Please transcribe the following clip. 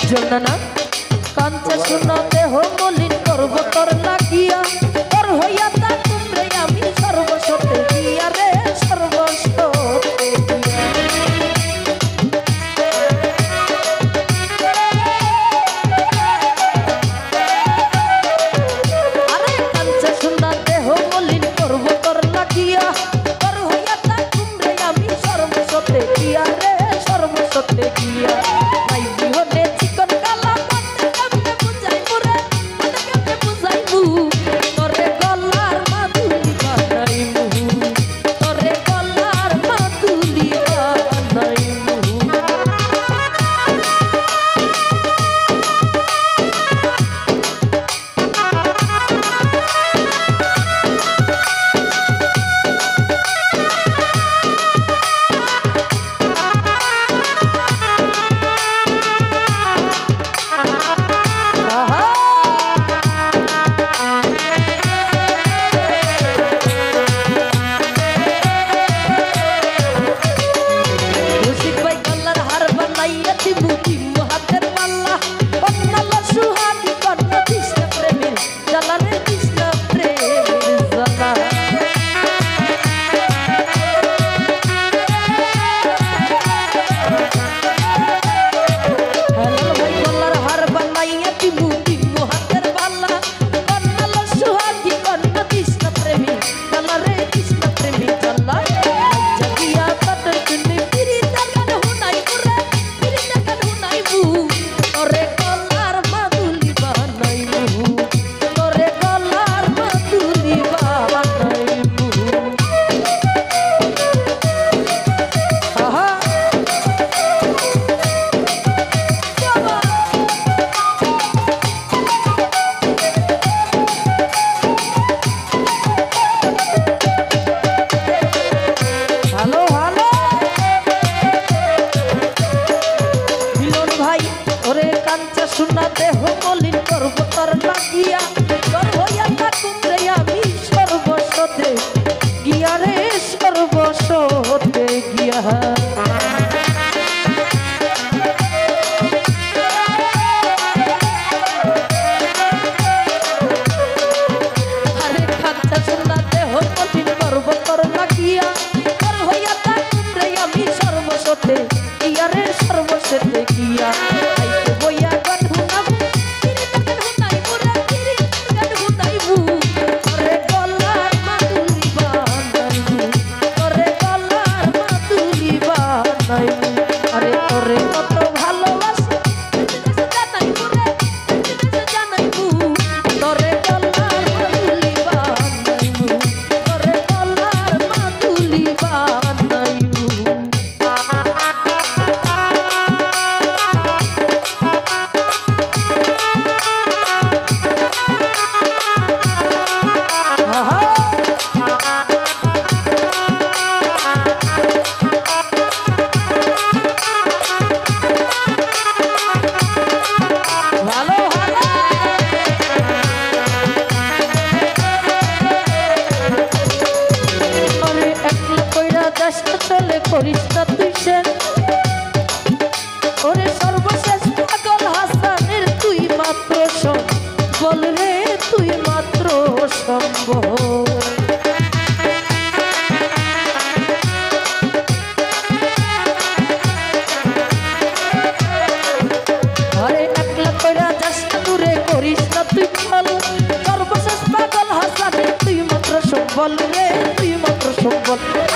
জননা কাঞ্চা শূন্য দেহ মলিন করব তোর লাগিয়া তোর হইয়া তা তোমরে আমি সর্বস্বতে দিয়া রে সর্বস্বতে আরে কাঞ্চা শূন্য দেহ মলিন করব তোর লাগিয়া তোর হইয়া তা তোমরে আমি সর্বস্বতে দিয়া রে সর্বস্বতে দিয়া শূন্য দেহ মলিন করব তোর লাগিয়া তোর হইয়া তা তোমরে আমি সর্বস্বতে গিয়া রে সর্বস্বতে গিয়া আরে কাঞ্চা শূন্য দেহ মলিন করব তোর লাগিয়া তোর হইয়া তা তোমরে আমি সর্বস্বতে গিয়া রে সর্বস্বতে গিয়া বল রে তুই মাত্র সম্বল। ঘরে একলা কইরা যাস না দূরে করিস না তুই ফল, সর্বশেষ পাগল হাসানি তুই মাত্র সম্বল রে তুই মাত্র সম্বল।